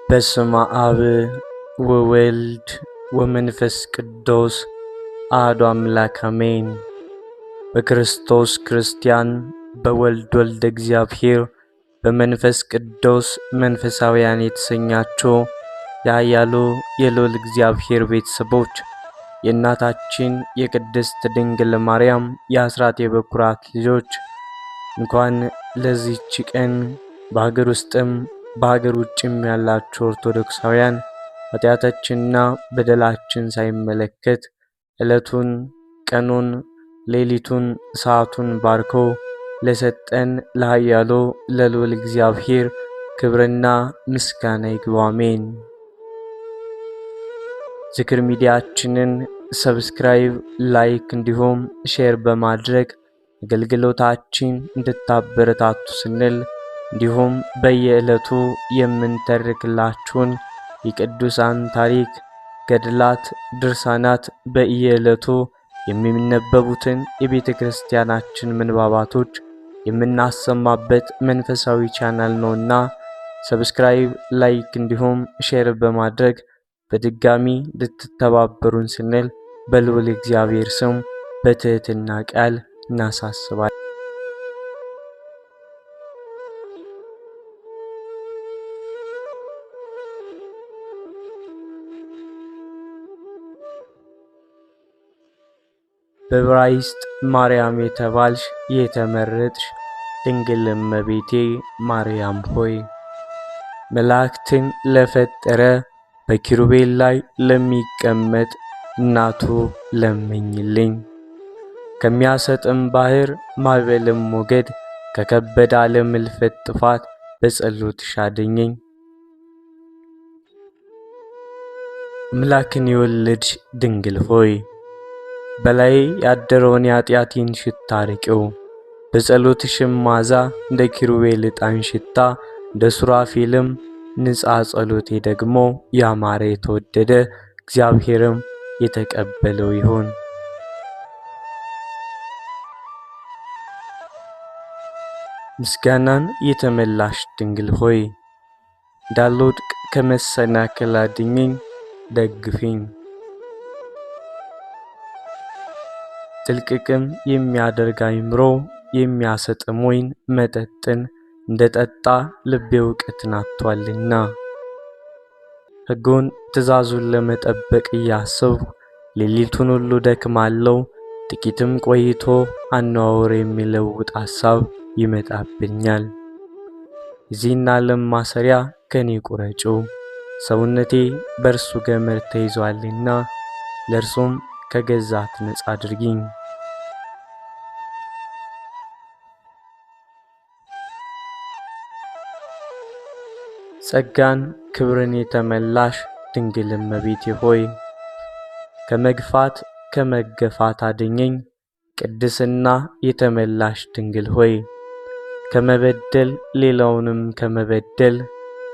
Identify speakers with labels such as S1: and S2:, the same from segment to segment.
S1: በስመ አብ ወወልድ ወመንፈስ ቅዱስ አሐዱ አምላክ አሜን። በክርስቶስ ክርስቲያን፣ በወልድ ወልደ እግዚአብሔር፣ በመንፈስ ቅዱስ መንፈሳውያን የተሰኛችሁ የኃያሉ የልዑል እግዚአብሔር ቤተሰቦች የእናታችን የቅድስት ድንግል ማርያም የአስራት የበኩራት ልጆች እንኳን ለዚህች ቀን በሀገር ውስጥም በሀገር ውጭም ያላችሁ ኦርቶዶክሳውያን ኃጢአታችንና በደላችን ሳይመለከት ዕለቱን፣ ቀኑን፣ ሌሊቱን፣ ሰዓቱን ባርኮ ለሰጠን ለኃያሉ ለልዑል እግዚአብሔር ክብርና ምስጋና ይግባው፣ አሜን። ዝክር ሚዲያችንን ሰብስክራይብ፣ ላይክ እንዲሁም ሼር በማድረግ አገልግሎታችን እንድታበረታቱ ስንል እንዲሁም በየዕለቱ የምንተርክላችሁን የቅዱሳን ታሪክ፣ ገድላት፣ ድርሳናት በየዕለቱ የሚነበቡትን የቤተ ክርስቲያናችን ምንባባቶች የምናሰማበት መንፈሳዊ ቻናል ነውና ሰብስክራይብ፣ ላይክ እንዲሁም ሼር በማድረግ በድጋሚ ልትተባበሩን ስንል በልዑል እግዚአብሔር ስም በትህትና ቃል እናሳስባለን። በዕብራይስጥ ማርያም የተባልሽ የተመረጥሽ ድንግል እመቤቴ ማርያም ሆይ መላእክትን ለፈጠረ በኪሩቤል ላይ ለሚቀመጥ እናቱ ለምኝልኝ። ከሚያሰጥም ባህር ማዕበልም ሞገድ ከከበደ ዓለም እልፈት ጥፋት በጸሎትሽ አድኝኝ። አምላክን የወለድሽ ድንግል ሆይ በላይ ያደረውን የኃጢአቴን ሽታ አርቂው። በጸሎትሽም ማዛ እንደ ኪሩቤል ዕጣን ሽታ እንደ ሱራፌልም ንጽሐ ጸሎቴ ደግሞ ያማረ የተወደደ እግዚአብሔርም የተቀበለው ይሁን። ምስጋናን የተመላሽ ድንግል ሆይ እንዳልወድቅ ከመሰናክል አድኝኝ፣ ደግፊኝ። ጥልቅቅም የሚያደርግ አእምሮ የሚያሰጥም ወይን መጠጥን እንደ ጠጣ ልቤ እውቀትን አጥቷልና። ሕጉን ትእዛዙን ለመጠበቅ እያሰብሁ ሌሊቱን ሁሉ ደክማለሁ። ጥቂትም ቆይቶ አነዋወር የሚለውጥ ሐሳብ ይመጣብኛል። የዚህን ዓለም ማሰሪያ ከኔ ቁረጩ፣ ሰውነቴ በእርሱ ገመድ ተይዟልና ለእርሱም ከገዛት ነጻ አድርጊኝ። ጸጋን ክብርን የተመላሽ ድንግል እመቤቴ ሆይ ከመግፋት ከመገፋት አድኘኝ። ቅድስና የተመላሽ ድንግል ሆይ ከመበደል ሌላውንም ከመበደል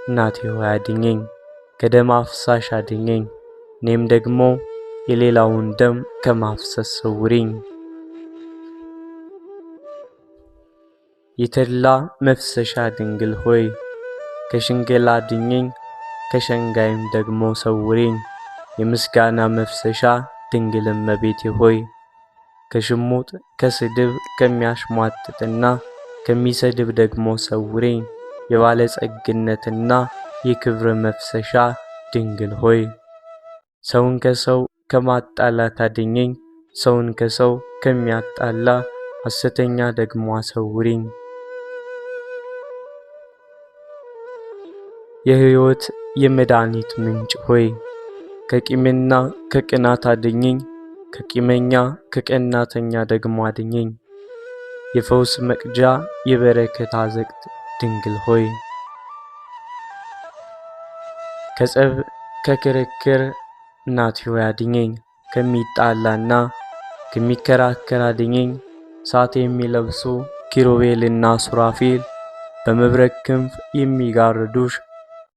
S1: እናቴ ሆይ አድኘኝ። ከደም አፍሳሽ አድኘኝ፣ እኔም ደግሞ የሌላውን ደም ከማፍሰስ ሰውሪኝ። የተድላ መፍሰሻ ድንግል ሆይ ከሽንገላ አድኘኝ፣ ከሸንጋይም ደግሞ ሰውሪኝ። የምስጋና መፍሰሻ ድንግል እመቤቴ ሆይ ከሽሙጥ ከስድብ ከሚያሽሟጥጥና ከሚሰድብ ደግሞ ሰውሪኝ። የባለጸግነትና የክብር መፍሰሻ ድንግል ሆይ ሰውን ከሰው ከማጣላት አድኘኝ፣ ሰውን ከሰው ከሚያጣላ ሐሰተኛ ደግሞ አሰውሪኝ። የሕይወት የመድኃኒት ምንጭ ሆይ ከቂምና ከቅናት አድኘኝ፣ ከቂመኛ ከቀናተኛ ደግሞ አድኘኝ። የፈውስ መቅጃ የበረከት አዘቅት ድንግል ሆይ ከጸብ ከክርክር እናቴ ሆይ አድኘኝ። ከሚጣላና ከሚከራከር አድኘኝ። እሳት የሚለብሱ ኪሩቤልና ሱራፌል በመብረቅ ክንፍ የሚጋርዱሽ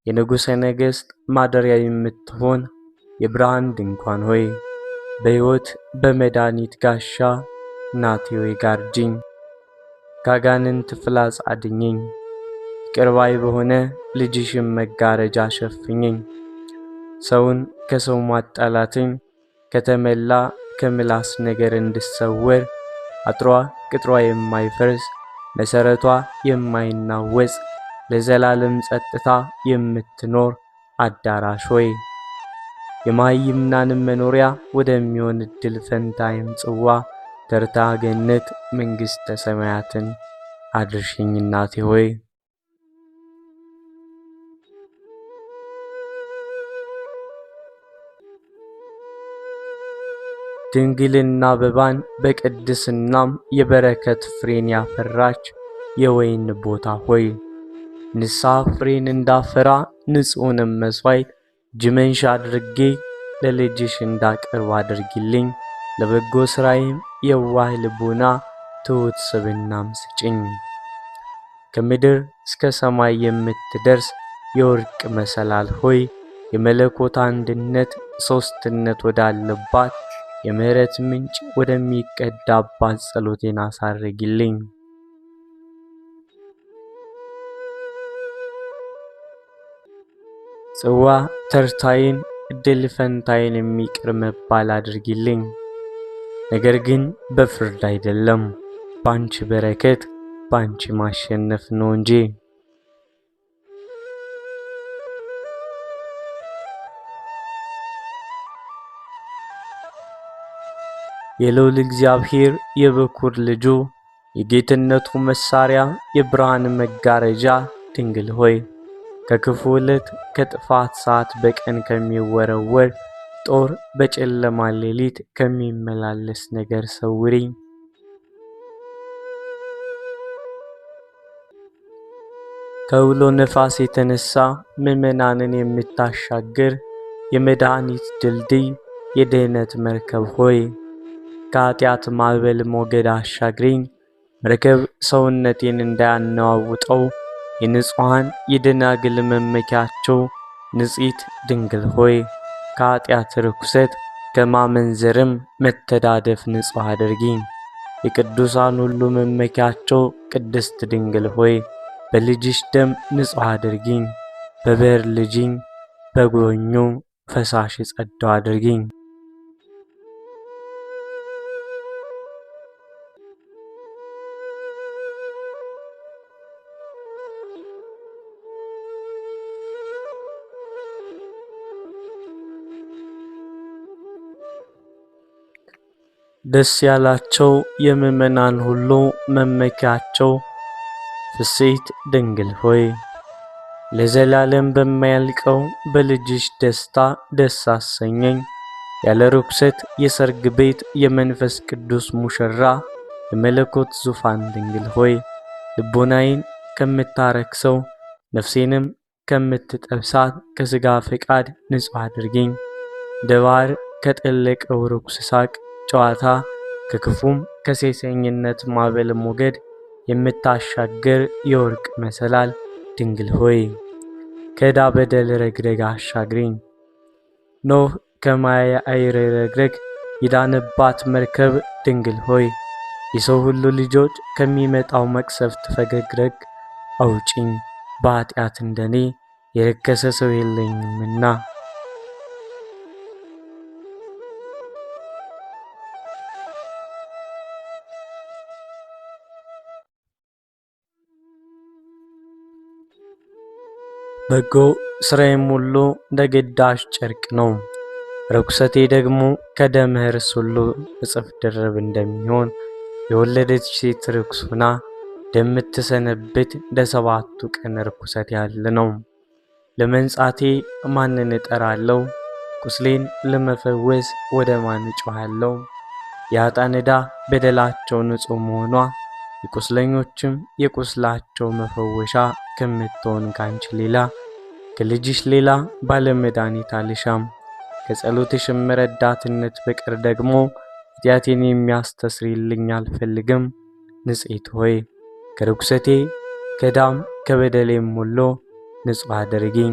S1: የንጉሠ ነገሥት ማደሪያ የምትሆን የብርሃን ድንኳን ሆይ በሕይወት በመድኃኒት ጋሻ እናቴ ሆይ ጋርጂኝ። ካጋንንት ፍላጻ አድኘኝ። ይቅር ባይ በሆነ ልጅሽም መጋረጃ ሸፍኝኝ። ሰውን ከሰው ማጣላትን ከተመላ ከምላስ ነገር እንድሰወር አጥሯ ቅጥሯ የማይፈርስ መሰረቷ የማይናወጽ ለዘላለም ጸጥታ የምትኖር አዳራሽ ሆይ የማይምናንም መኖሪያ ወደሚሆን እድል ፈንታይም ጽዋ ተርታ ገነት መንግሥተ ሰማያትን አድርሽኝ እናቴ ሆይ። ድንግልና አበባን በቅድስናም የበረከት ፍሬን ያፈራች የወይን ቦታ ሆይ ንስሐ ፍሬን እንዳፈራ ንጹሕንም መሥዋዕት እጅ መንሻ አድርጌ ለልጅሽ እንዳቀርብ አድርጊልኝ። ለበጎ ሥራዬም የዋህ ልቡና ትሑት ስብዕናም ስጭኝ። ከምድር እስከ ሰማይ የምትደርስ የወርቅ መሰላል ሆይ የመለኮት አንድነት ሦስትነት ወዳለባት የምሕረት ምንጭ ወደሚቀዳባት ጸሎቴን አሳርጊልኝ። ጽዋ ተርታዬን እድል ፈንታዬን የሚቅር መባል አድርጊልኝ። ነገር ግን በፍርድ አይደለም፣ ባንቺ በረከት ባንቺ ማሸነፍ ነው እንጂ። የልዑል እግዚአብሔር የበኩር ልጁ የጌትነቱ መሳሪያ የብርሃን መጋረጃ ድንግል ሆይ ከክፉ ዕለት ከጥፋት ሰዓት በቀን ከሚወረወር ጦር በጨለማ ሌሊት ከሚመላለስ ነገር ሰውሪኝ። ከውሎ ነፋስ የተነሳ ምዕመናንን የምታሻግር የመድኃኒት ድልድይ የድኅነት መርከብ ሆይ ከኃጢአት ማዕበል ሞገድ አሻግሪኝ። መርከብ ሰውነቴን እንዳያነዋውጠው የንጹሐን የደናግል መመኪያቸው ንጽሕት ድንግል ሆይ ከኃጢአት ርኩሰት ከማመንዘርም መተዳደፍ ንጹሕ አድርጊኝ። የቅዱሳን ሁሉ መመኪያቸው ቅድስት ድንግል ሆይ በልጅሽ ደም ንጹሕ አድርጊኝ። በብር ልጅኝ በጎኙ ፈሳሽ የጸዳው አድርጊኝ። ደስ ያላቸው የምዕመናን ሁሉ መመኪያቸው ፍሥሕት ድንግል ሆይ ለዘላለም በማያልቀው በልጅሽ ደስታ ደስ አሰኘኝ። ያለ ርኩሰት የሰርግ ቤት የመንፈስ ቅዱስ ሙሽራ የመለኮት ዙፋን ድንግል ሆይ ልቦናዬን ከምታረክሰው ነፍሴንም ከምትጠብሳት ከሥጋ ፈቃድ ንጹሕ አድርጊኝ። እንደ ባሕር ከጠለቀው ርኩስ ሳቅ ጨዋታ ከክፉም ከሴሰኝነት ማዕበል ሞገድ የምታሻገር የወርቅ መሰላል ድንግል ሆይ ከዕዳ በደል ረግረግ አሻግሪኝ። ኖህ ከማየ አይር ረግረግ የዳነባት መርከብ ድንግል ሆይ የሰው ሁሉ ልጆች ከሚመጣው መቅሰፍት ፈገግረግ አውጪኝ። በኃጢአት እንደኔ የረከሰ ሰው የለኝምና። በጎ ሥራዬም ሁሉ እንደ ግዳጅ ጨርቅ ነው። ርኩሰቴ ደግሞ ከደም ሕርስ ሁሉ እጥፍ ድርብ እንደሚሆን የወለደች ሴት ርኩስ ሆና እንደምትሰነብት እንደ ሰባቱ ቀን ርኩሰት ያለ ነው። ለመንጻቴ ማንን እጠራለሁ? ቁስሌን ለመፈወስ ወደ ማን እጮኻለሁ? የኃጥአን ዕዳ በደላቸው ንጹሕ መሆኗ የቁስለኞችም የቁስላቸው መፈወሻ ከምትሆን ካንቺ ሌላ ከልጅሽ ሌላ ባለመድኃኒት አልሻም። ከጸሎትሽም ረዳትነት በቀር ደግሞ ኃጢአቴን የሚያስተስርይልኝ አልፈልግም። ንጽሕት ሆይ ከርኩሰቴ ከዕዳም ከበደሌም ሁሉ ንጹሕ አድርጊኝ።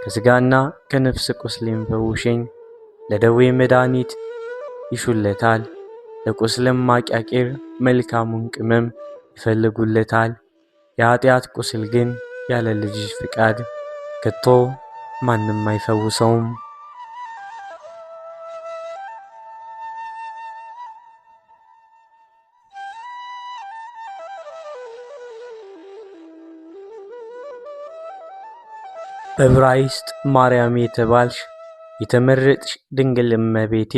S1: ከሥጋና ከነፍስ ቁስሌም ፈውሽኝ። ለደዌ መድኃኒት ይሹለታል፣ ለቁስልም ማቂያቂር መልካሙን ቅመም ይፈልጉለታል። የኃጢአት ቁስል ግን ያለ ልጅሽ ፍቃድ ከቶ ማንም አይፈውሰውም። በዕብራይስጥ ማርያም የተባልሽ የተመረጥሽ ድንግል እመቤቴ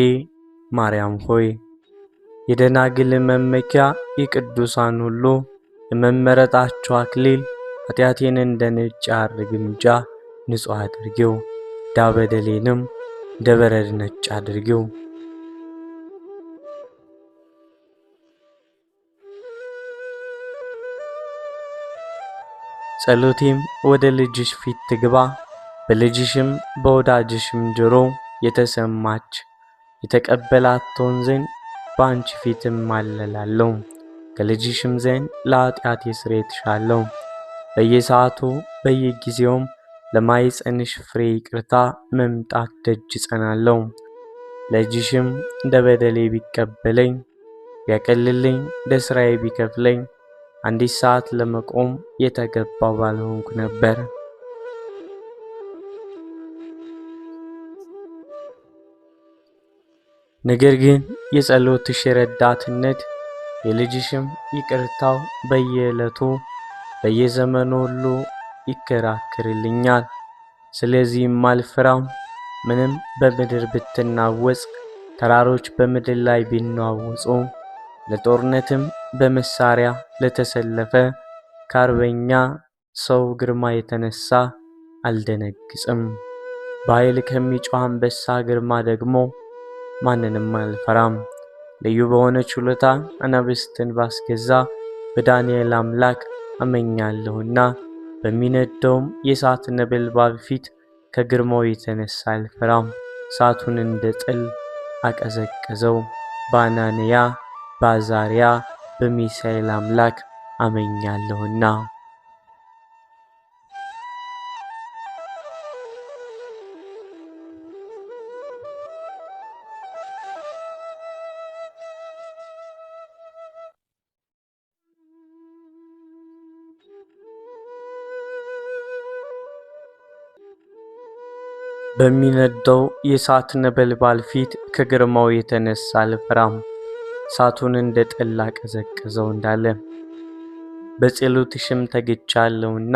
S1: ማርያም ሆይ የደናግል መመኪያ የቅዱሳን ሁሉ የመመረጣቸው አክሊል ኃጢአቴን እንደ ነጭ ሐር ግምጃ ንጹሕ አድርጊው፣ ዕዳ በደሌንም እንደ በረድ ነጭ አድርጊው። ጸሎቴም ወደ ልጅሽ ፊት ትግባ፣ በልጅሽም በወዳጅሽም ጆሮ የተሰማች የተቀበላት ትሆን ዘንድ በአንቺ ፊትም ማለላለሁ። ከልጅሽም ዘንድ ለኃጢአቴ ስርየት እሻለሁ። በየሰዓቱ በየጊዜውም ለማኅፀንሽ ፍሬ ይቅርታ መምጣት ደጅ እጸናለሁ። ልጅሽም እንደ በደሌ ቢቀበለኝ ቢያቀልልኝ ለሥራዬ ቢከፍለኝ አንዲት ሰዓት ለመቆም የተገባው ባልሆንኩ ነበር። ነገር ግን የጸሎትሽ ረዳትነት የልጅሽም ይቅርታው በየዕለቱ በየዘመኑ ሁሉ ይከራከርልኛል። ስለዚህም አልፈራም። ምንም በምድር ብትናወጽ፣ ተራሮች በምድር ላይ ቢናወጹ፣ ለጦርነትም በመሳሪያ ለተሰለፈ ከአርበኛ ሰው ግርማ የተነሳ አልደነግጽም። በኃይል ከሚጮህ አንበሳ ግርማ ደግሞ ማንንም አልፈራም። ልዩ በሆነ ችሎታ አናብስትን ባስገዛ በዳንኤል አምላክ አመኛለሁና በሚነደውም የእሳት ነበልባል ፊት ከግርማው የተነሳ አልፈራም። እሳቱን እንደ ጥል አቀዘቀዘው። በአናንያ በአዛርያ በሚሳኤል አምላክ አመኛለሁና። በሚነደው የእሳት ነበልባል ፊት ከግርማው የተነሳ አልፈራም። እሳቱን እንደ ጥል አቀዘቀዘው እንዳለ በጸሎትሽም ተግቻለሁና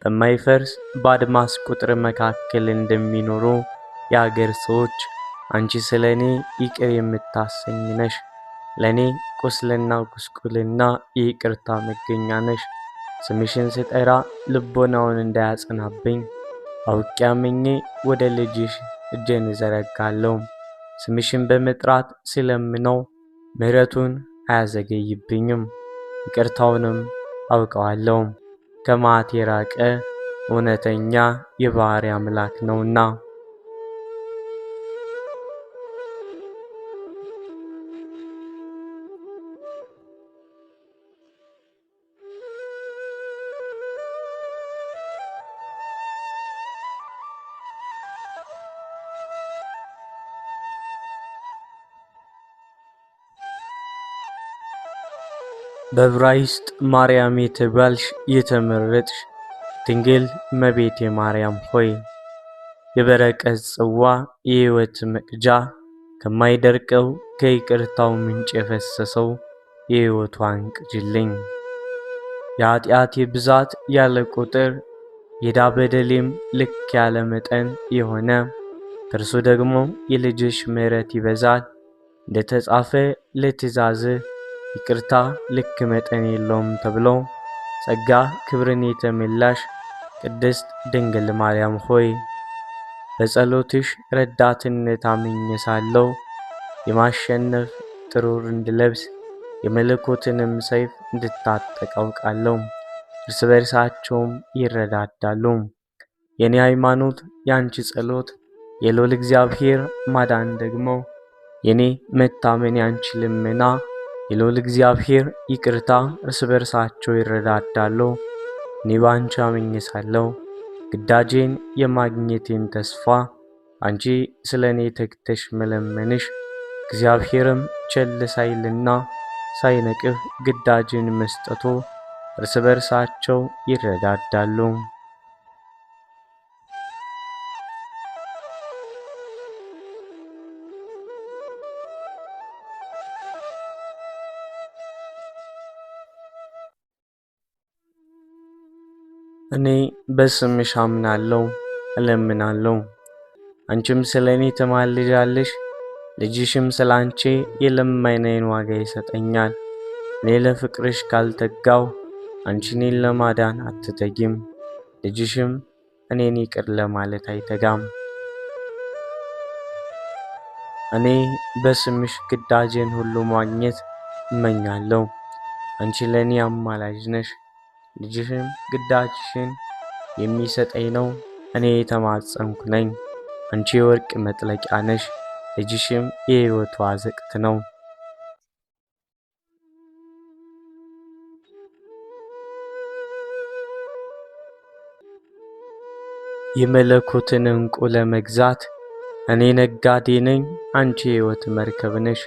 S1: በማይፈርስ በአድማስ ቅጥር መካከል እንደሚኖሩ የአገር ሰዎች አንቺ ስለ እኔ ይቅር የምታሰኝ ነሽ። ለእኔ ቁስልና ጉስቁልና የይቅርታ መገኛ ነሽ። ስምሽን ስጠራ ልቦናውን እንዳያጸናብኝ አውቄ አምኜ ወደ ልጅሽ እጄን እዘረጋለሁ። ስምሽን በመጥራት ስለምነው ምሕረቱን አያዘገይብኝም፣ ይቅርታውንም አውቀዋለሁ። ከመዓት የራቀ እውነተኛ የባሕርይ አምላክ ነውና። በዕብራይስጥ ማርያም የተባልሽ የተመረጥሽ ድንግል እመቤቴ ማርያም ሆይ የበረከት ጽዋ የሕይወት መቅጃ ከማይደርቀው ከይቅርታው ምንጭ የፈሰሰው የሕይወቷን ቅጅልኝ። የኃጢአቴ ብዛት ያለ ቁጥር የዕዳ በደሌም ልክ ያለ መጠን የሆነ ከእርሱ ደግሞ የልጅሽ ምሕረት ይበዛል። እንደ ተጻፈ ለትእዛዝህ ይቅርታ ልክ መጠን የለውም ተብሎ ጸጋ ክብርን የተመላሽ ቅድስት ድንግል ማርያም ሆይ በጸሎትሽ ረዳትነት አምኜ ሳለሁ የማሸነፍ ጥሩር እንድለብስ የመለኮትንም ሰይፍ እንድታጠቅ አውቃለሁ። እርስ በርሳቸውም ይረዳዳሉ። የኔ ሃይማኖት ያንቺ ጸሎት፣ የልዑል እግዚአብሔር ማዳን ደግሞ የኔ መታመን ያንቺ ልመና፣ የልዑል እግዚአብሔር ይቅርታ እርስ በርሳቸው ይረዳዳሉ። እኔ ባንቺ አምኜ ሳለሁ ግዳጄን የማግኘቴን ተስፋ አንቺ ስለ እኔ ተግተሽ መለመንሽ እግዚአብሔርም ቸል ሳይልና ሳይነቅፍ ግዳጅን መስጠቱ እርስ በርሳቸው ይረዳዳሉ። እኔ በስምሽ አምናለሁ እለምናለሁ፣ አንቺም ስለ እኔ ትማልጃለሽ። ልጅሽም ስለ አንቺ የልመናዬን ዋጋ ይሰጠኛል። እኔ ለፍቅርሽ ካልተጋው አንቺ እኔን ለማዳን አትተጊም። ልጅሽም እኔን ይቅር ለማለት አይተጋም። እኔ በስምሽ ግዳጄን ሁሉ ማግኘት እመኛለሁ። አንቺ ለእኔ አማላጅ ነሽ። ልጅሽም ግዳጅሽን የሚሰጠኝ ነው። እኔ የተማጸንኩ ነኝ። አንቺ የወርቅ መጥለቂያ ነሽ። ልጅሽም የሕይወቷ አዘቅት ነው። የመለኮትን ዕንቁ ለመግዛት እኔ ነጋዴ ነኝ፣ አንቺ የሕይወት መርከብ ነሽ።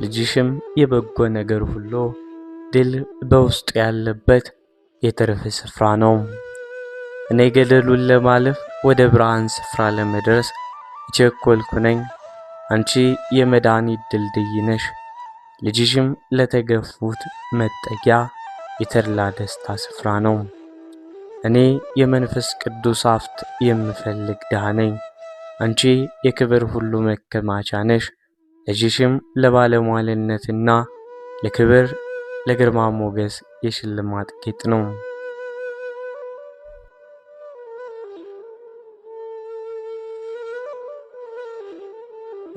S1: ልጅሽም የበጎ ነገር ሁሉ ድል በውስጡ ያለበት የትርፍ ስፍራ ነው። እኔ ገደሉን ለማለፍ ወደ ብርሃን ስፍራ ለመድረስ የቸኮልኩ ነኝ። አንቺ የመድኃኒት ድልድይ ነሽ። ልጅሽም ለተገፉት መጠጊያ የተድላ ደስታ ስፍራ ነው። እኔ የመንፈስ ቅዱስ ሀብት የምፈልግ ድሃ ነኝ። አንቺ የክብር ሁሉ መከማቻ ነሽ። ልጅሽም ለባለሟልነትና ለክብር ለግርማ ሞገስ የሽልማት ጌጥ ነው።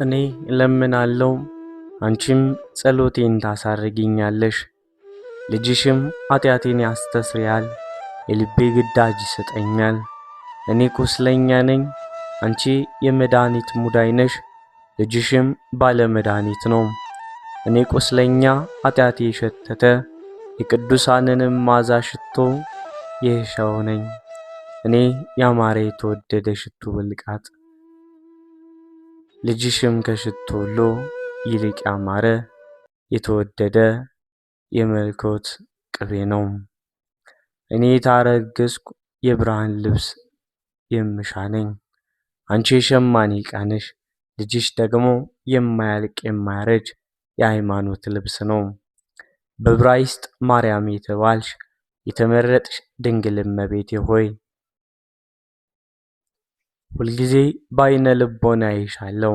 S1: እኔ እለምናለሁ፣ አንቺም ጸሎቴን ታሳርጊኛለሽ። ልጅሽም ኃጢአቴን ያስተሰርያል፣ የልቤ ግዳጅ ይሰጠኛል። እኔ ቁስለኛ ነኝ፣ አንቺ የመድኃኒት ሙዳይ ነሽ። ልጅሽም ባለ መድኃኒት ነው። እኔ ቁስለኛ ኃጢአቴ የሸተተ የቅዱሳንንም ማዛ ሽቶ የሻው ነኝ። እኔ ያማረ የተወደደ ሽቱ ብልቃጥ፣ ልጅሽም ከሽቱ ሁሉ ይልቅ ያማረ የተወደደ የመለኮት ቅቤ ነው። እኔ የታረገዝኩ የብርሃን ልብስ የምሻ ነኝ። አንቺ የሸማኔ ዕቃ ነሽ። ልጅሽ ደግሞ የማያልቅ የማያረጅ የሃይማኖት ልብስ ነው። በዕብራይስጥ ማርያም የተባልሽ የተመረጥሽ ድንግል እመቤቴ ሆይ ሁልጊዜ በዓይነ ልቦና አይሻለሁ፣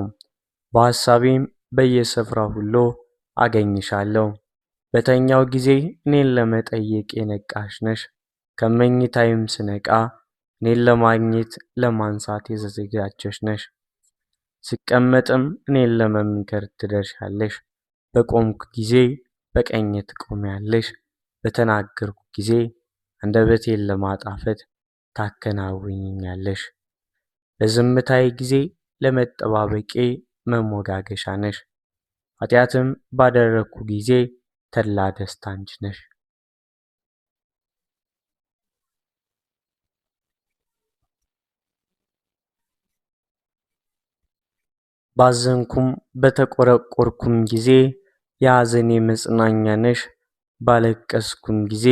S1: በሐሳቤም በየስፍራው ሁሉ አገኝሻለሁ። በተኛው ጊዜ እኔን ለመጠየቅ የነቃሽ ነሽ። ከመኝታይም ስነቃ እኔን ለማግኘት ለማንሳት የተዘጋጀሽ ነሽ። ስቀመጥም እኔን ለመምከር ትደርሻለሽ። በቆምኩ ጊዜ በቀኜ ትቆሚያለሽ። በተናገርኩ ጊዜ አንደበቴን ለማጣፈጥ ታከናውኝኛለሽ። በዝምታዬ ጊዜ ለመጠባበቄ መሞጋገሻ ነሽ። ኃጢአትም ባደረግኩ ጊዜ ተድላ ደስታ አንቺ ነሽ። ባዘንኩም በተቆረቆርኩም ጊዜ የሐዘኔ መጽናኛ ነሽ። ባለቀስኩም ጊዜ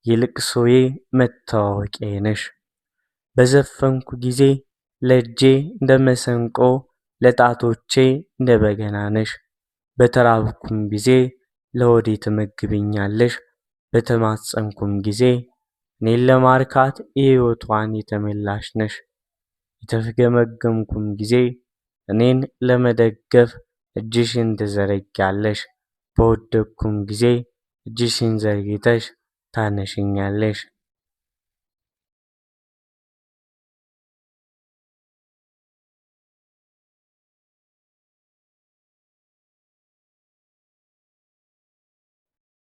S1: የልቅሶዬ መታወቂያ ነሽ። በዘፈንኩ ጊዜ ለእጄ እንደ መሰንቆ ለጣቶቼ እንደ በገና ነሽ። በተራብኩም ጊዜ ለሆዴ ትመግብኛለሽ። በተማጸንኩም ጊዜ እኔን ለማርካት የሕይወቷን የተመላሽ ነሽ። የተፍገመገምኩም ጊዜ እኔን ለመደገፍ እጅሽን ትዘረጊያለሽ። በወደቅኩም ጊዜ እጅሽን ዘርግተሽ ታነሽኛለሽ።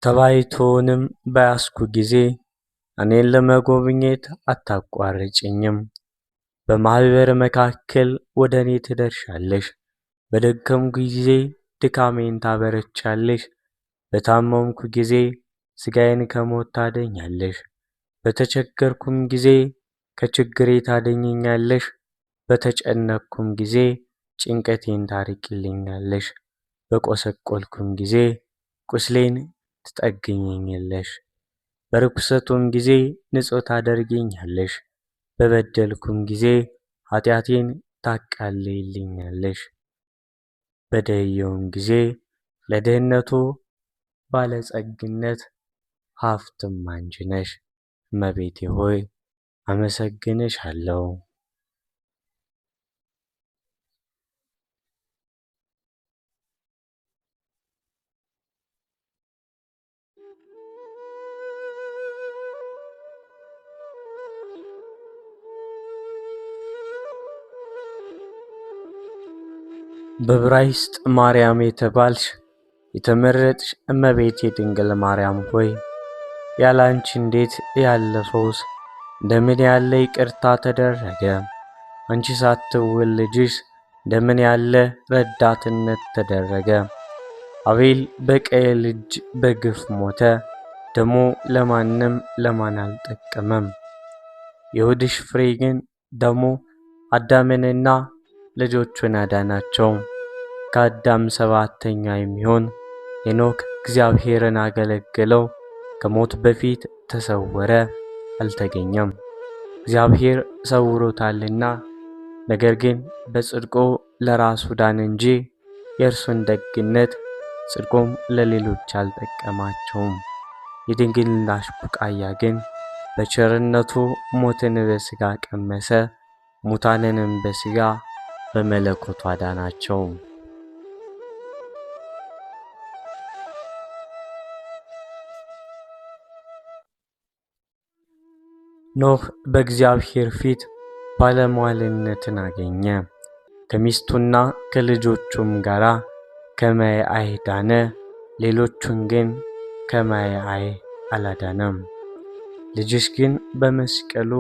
S1: ተባይቶንም በያዝኩ ጊዜ እኔን ለመጎብኘት አታቋርጭኝም። በማኅበር መካከል ወደ እኔ ትደርሻለሽ። በደከምኩ ጊዜ ድካሜን ታበረቻለሽ። በታመምኩ ጊዜ ሥጋዬን ከሞት ታደኛለሽ። በተቸገርኩም ጊዜ ከችግሬ ታደኝኛለሽ። በተጨነቅኩም ጊዜ ጭንቀቴን ታርቂልኛለሽ። በቆሰቆልኩም ጊዜ ቁስሌን ትጠግኝኛለሽ። በርኩሰቱም ጊዜ ንጹሕ ታደርጊኛለሽ፣ በበደልኩም ጊዜ ኃጢአቴን ታቃልይልኛለሽ። በደየውም ጊዜ ለድህነቱ ባለጸግነት ሀብትም አንቺ ነሽ። እመቤቴ ሆይ አመሰግንሻለሁ። በዕብራይስጥ ማርያም የተባልሽ የተመረጥሽ እመቤቴ ድንግል ማርያም ሆይ ያላንቺ እንዴት ያለ ፈውስ እንደምን ያለ ይቅርታ ተደረገ? አንቺ ሳትወለጂስ እንደምን ያለ ረዳትነት ተደረገ? አቤል በቃየል እጅ በግፍ ሞተ፣ ደሙ ለማን አልጠቀመም። የሆድሽ ፍሬ ግን ደሙ አዳምንና ልጆቹን አዳናቸው። ከአዳም ሰባተኛ የሚሆን ሄኖክ እግዚአብሔርን አገለገለው፣ ከሞት በፊት ተሰወረ፣ አልተገኘም። እግዚአብሔር ሰውሮታልና፣ ነገር ግን በጽድቁ ለራሱ ዳነ እንጂ የእርሱን ደግነት ጽድቁም ለሌሎች አልጠቀማቸውም። የድንግልናሽ ቡቃያ ግን በቸርነቱ ሞትን በሥጋ ቀመሰ፣ ሙታንንም በሥጋ በመለኮቱ አዳናቸው። ኖህ በእግዚአብሔር ፊት ባለሟልነትን አገኘ። ከሚስቱና ከልጆቹም ጋር ከመያይ ዳነ። ሌሎቹን ግን ከመያይ አላዳነም። ልጅሽ ግን በመስቀሉ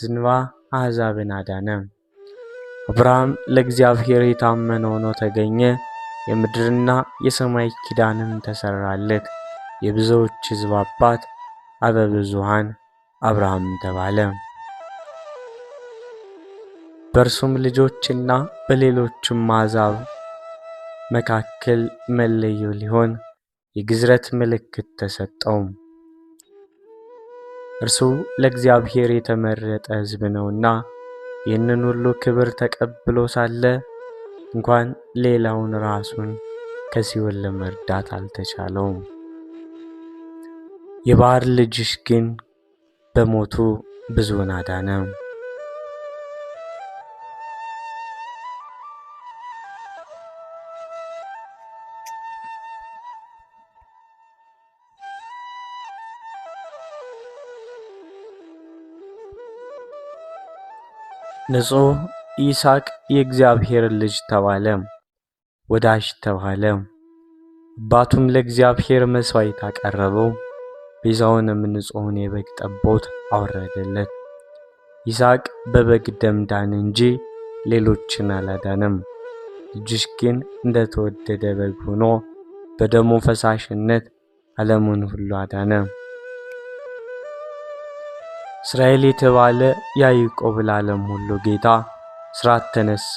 S1: ዝንባ አሕዛብን አዳነ። አብርሃም ለእግዚአብሔር የታመነ ሆኖ ተገኘ። የምድርና የሰማይ ኪዳንም ተሰራለት። የብዙዎች ሕዝብ አባት አበብዙኃን አብርሃም ተባለ። በእርሱም ልጆችና በሌሎችም አሕዛብ መካከል መለዮ ሊሆን የግዝረት ምልክት ተሰጠው። እርሱ ለእግዚአብሔር የተመረጠ ሕዝብ ነውና ይህንን ሁሉ ክብር ተቀብሎ ሳለ እንኳን ሌላውን ራሱን ከሲኦል ለመርዳት አልተቻለውም። የባሕር ልጅሽ ግን በሞቱ ብዙውን አዳነ። ንጹሕ ይስሐቅ የእግዚአብሔር ልጅ ተባለ፣ ወዳጅ ተባለ። አባቱም ለእግዚአብሔር መሥዋዕት አቀረበው፣ ቤዛውንም ንጹሑን የበግ ጠቦት አወረደለት። ይስሐቅ በበግ ደም ዳነ እንጂ ሌሎችን አላዳነም። ልጅሽ ግን እንደተወደደ በግ ሆኖ በደሙ ፈሳሽነት ዓለሙን ሁሉ አዳነ። እስራኤል የተባለ ያዕቆብ ለዓለም ሁሉ ጌታ ሥርዓት ተነሣ።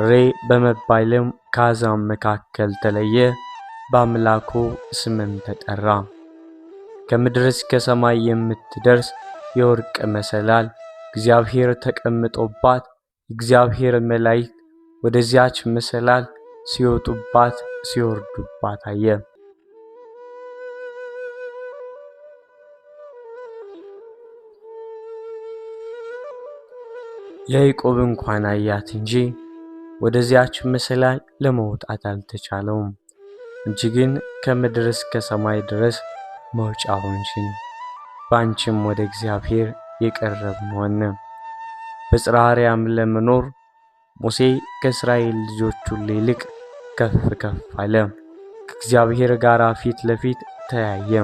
S1: ሬ በመባልም ከአሕዛብ መካከል ተለየ፣ በአምላኩ ስምም ተጠራ። ከምድር እስከ ሰማይ የምትደርስ የወርቅ መሰላል እግዚአብሔር ተቀምጦባት፣ የእግዚአብሔር መላእክት ወደዚያች መሰላል ሲወጡባት ሲወርዱባት አየ። ያዕቆብ እንኳን አያት እንጂ ወደዚያች መሰላል ለመውጣት አልተቻለውም። አንቺ ግን ከምድር እስከ ሰማይ ድረስ መውጫ ሆንሽን፣ በአንቺም ወደ እግዚአብሔር የቀረብን ሆነ። በጽርሐ አርያም ለመኖር ሙሴ ከእስራኤል ልጆች ሁሉ ይልቅ ከፍ ከፍ አለ። ከእግዚአብሔር ጋር ፊት ለፊት ተያየ፣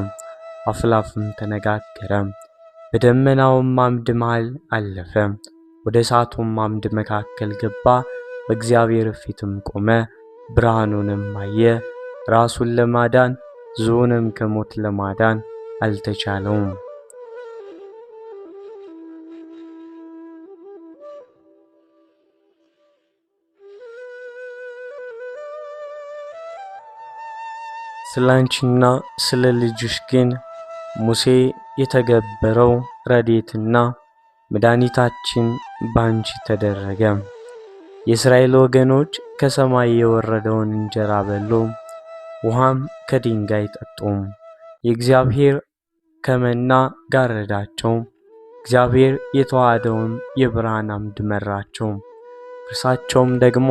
S1: አፍ ለአፍም ተነጋገረ። በደመናውም አምድ መሃል አለፈ፣ ወደ እሳቱም አምድ መካከል ገባ። በእግዚአብሔር ፊትም ቆመ፣ ብርሃኑንም አየ። ራሱን ለማዳን ሕዝቡንም ከሞት ለማዳን አልተቻለውም። ስለ አንቺና ስለ ልጅሽ ግን ሙሴ የተገበረው ረድኤትና መድኃኒታችን ባንቺ ተደረገ። የእስራኤል ወገኖች ከሰማይ የወረደውን እንጀራ በሉ፣ ውሃም ከድንጋይ ጠጡ። የእግዚአብሔር ከመና ጋረዳቸው፣ እግዚአብሔር የተዋሃደውን የብርሃን አምድ መራቸው። እርሳቸውም ደግሞ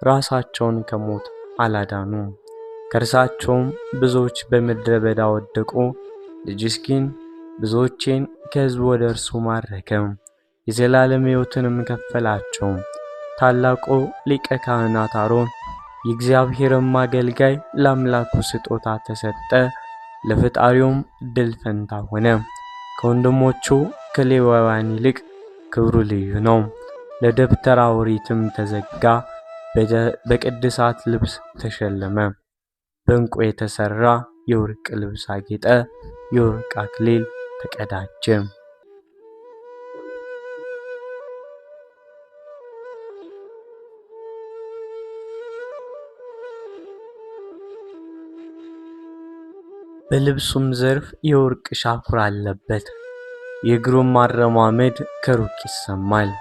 S1: ራሳቸውን ከሞት አላዳኑ። ከእርሳቸውም ብዙዎች በምድረ በዳ ወደቁ። ልጅሽ ግን ብዙዎችን ከሕዝብ ወደ እርሱ ማረከ፣ የዘላለም ሕይወትንም ከፈላቸው። ታላቁ ሊቀ ካህናት አሮን የእግዚአብሔርም አገልጋይ ለአምላኩ ስጦታ ተሰጠ፣ ለፈጣሪውም ድል ፈንታ ሆነ። ከወንድሞቹ ከሌዋውያን ይልቅ ክብሩ ልዩ ነው። ለደብተራ ኦሪትም ተዘጋ፣ በቅድሳት ልብስ ተሸለመ። በዕንቁ የተሠራ የወርቅ ልብስ አጌጠ፣ የወርቅ አክሊል ተቀዳጀ። በልብሱም ዘርፍ የወርቅ ሻኩር አለበት። የእግሩም አረማመድ ከሩቅ ይሰማል።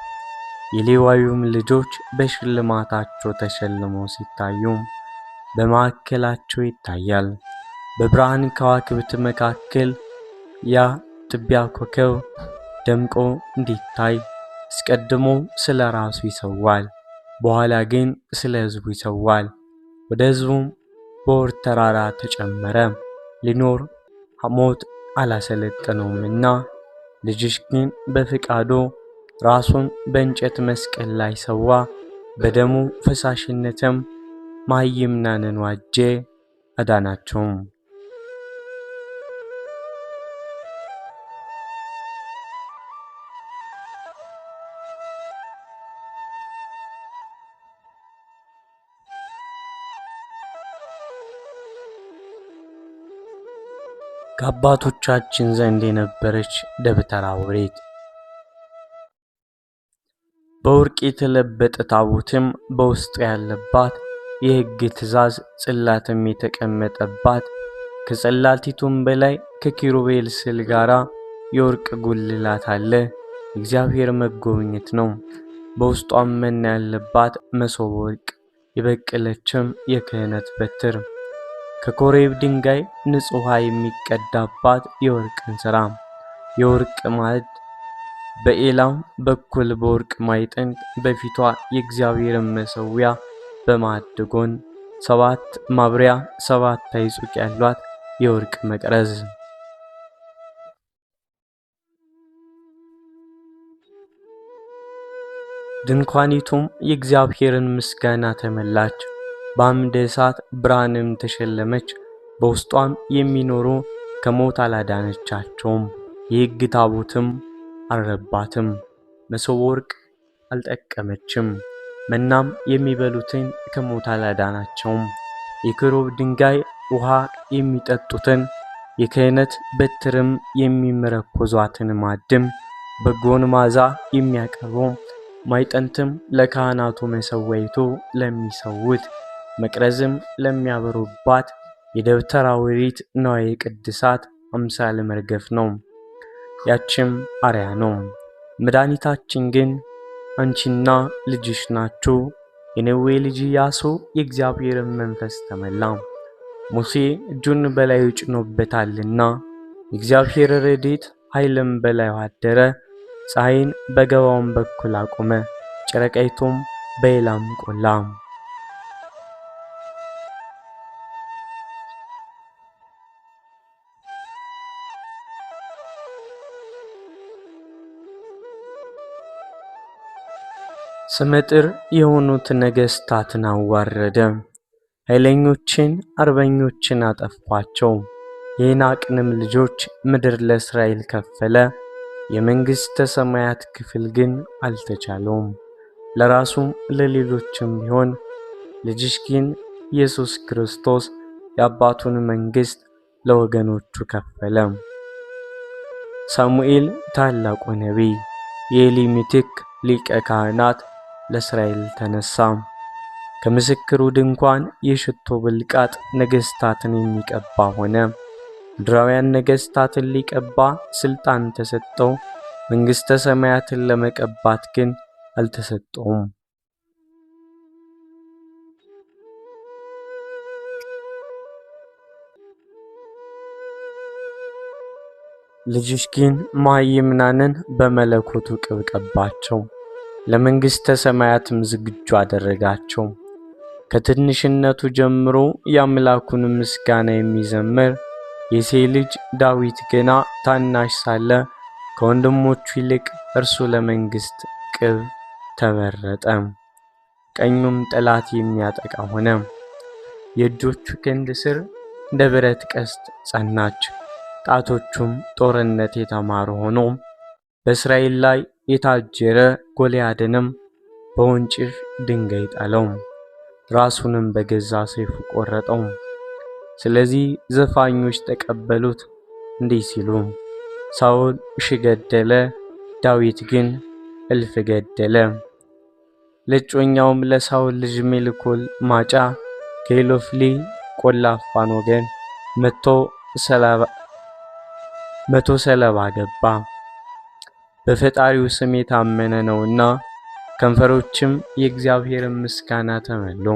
S1: የሌዋዊውም ልጆች በሽልማታቸው ተሸልመው ሲታዩ በማዕከላቸው ይታያል። በብርሃን ከዋክብት መካከል ያ ትቢያ ኮከብ ደምቆ እንዲታይ አስቀድሞ ስለ ራሱ ይሰዋል፣ በኋላ ግን ስለ ሕዝቡ ይሰዋል። ወደ ሕዝቡም በሆር ተራራ ተጨመረ፣ ሊኖር ሞት አላሰለጠነውምና። ልጅሽ ግን በፍቃዱ ራሱን በእንጨት መስቀል ላይ ሰዋ፣ በደሙ ፈሳሽነትም መሃይምናንን ዋጀ፣ አዳናቸውም። ከአባቶቻችን ዘንድ የነበረች ደብተራ ኦሪት። በወርቅ የተለበጠ ታቦትም በውስጡ ያለባት፣ የሕግ ትእዛዝ ጽላትም የተቀመጠባት፣ ከጽላቲቱም በላይ ከኪሩቤል ስዕል ጋራ የወርቅ ጉልላት አለ። እግዚአብሔር መጎብኘት ነው። በውስጧም መና ያለባት መሶበ ወርቅ፣ የበቀለችም የክህነት በትር፣ ከኮሬብ ድንጋይ ንጹሕ ውሃ የሚቀዳባት የወርቅ እንስራ፣ የወርቅ ማዕድ፣ በኤላም በኩል በወርቅ ማዕጠንት፣ በፊቷ የእግዚአብሔርን መሠዊያ በማዕድ ጎን 7 ማብሪያ 7 አይጹቅ ያሏት የወርቅ መቅረዝ። ድንኳኒቱም የእግዚአብሔርን ምስጋና ተመላች፣ በአምደ እሳት ብርሃንም ተሸለመች። በውስጧም የሚኖሩ ከሞት አላዳነቻቸውም። የሕግ ታቦትም አልረባትም፣ መሶበ ወርቅ አልጠቀመችም። መናም የሚበሉትን ከሞት አላዳናቸውም። የክሩብ ድንጋይ ውሃ የሚጠጡትን፣ የክህነት በትርም የሚመረኮዟትን ማዕድም፣ በጎን መዓዛ የሚያቀርቡ ማዕጠንትም ለካህናቱ መሠዊያይቱ ለሚሠዉት፣ መቅረዝም ለሚያበሩባት የደብተራ ኦሪት ንዋየ ቅድሳት አምሳለ መርገፍ ነው። ያችም አርያ ነው። መድኃኒታችን ግን አንቺና ልጅሽ ናችሁ። የነዌ ልጅ ኢያሱ የእግዚአብሔርን መንፈስ ተመላ፣ ሙሴ እጁን በላዩ ጭኖበታልና። የእግዚአብሔር ረድኤት ኃይልም በላዩ አደረ። ፀሐይን በገባውን በኩል አቆመ፣ ጨረቃይቱም በኤላም ቆላ። ስመጥር የሆኑት ነገሥታትን አዋረደ፣ ኃይለኞችን አርበኞችን አጠፋቸው። የዔናቅንም ልጆች ምድር ለእስራኤል ከፈለ፣ የመንግሥተ ሰማያት ክፍል ግን አልተቻለውም። ለራሱም ለሌሎችም ቢሆን ልጅሽ ግን ኢየሱስ ክርስቶስ የአባቱን መንግሥት ለወገኖቹ ከፈለ። ሳሙኤል ታላቁ ነቢይ፣ የኤሊ ምትክ ሊቀ ካህናት ለእስራኤል ተነሳ። ከምስክሩ ድንኳን የሽቶ ብልቃጥ ነገሥታትን የሚቀባ ሆነ። ምድራውያን ነገሥታትን ሊቀባ ስልጣን ተሰጠው፣ መንግሥተ ሰማያትን ለመቀባት ግን አልተሰጠውም። ልጅሽ ግን መሃይምናንን በመለኮቱ ቅብ ቀባቸው፣ ለመንግሥተ ሰማያትም ዝግጁ አደረጋቸው። ከትንሽነቱ ጀምሮ የአምላኩን ምስጋና የሚዘምር የእሴይ ልጅ ዳዊት ገና ታናሽ ሳለ ከወንድሞቹ ይልቅ እርሱ ለመንግሥት ቅብ ተመረጠ። ቀኙም ጠላት የሚያጠቃ ሆነ። የእጆቹ ክንድ ስር እንደ ብረት ቀስት ጸናች። ጣቶቹም ጦርነት የተማሩ ሆኖ በእስራኤል ላይ የታጀረ ጎልያድንም በወንጭፍ ድንጋይ ጣለው፣ ራሱንም በገዛ ሰይፉ ቆረጠው። ስለዚህ ዘፋኞች ተቀበሉት እንዲህ ሲሉ፣ ሳኦል ሺህ ገደለ፣ ዳዊት ግን እልፍ ገደለ። ለእጮኛውም ለሳኦል ልጅ ሜልኮል ማጫ ከኢሎፍሊ ቆላፋን ወገን መቶ ሰለባ ገባ። በፈጣሪው ስም የታመነ ነውና ከንፈሮችም የእግዚአብሔርን ምስጋና ተመሉ።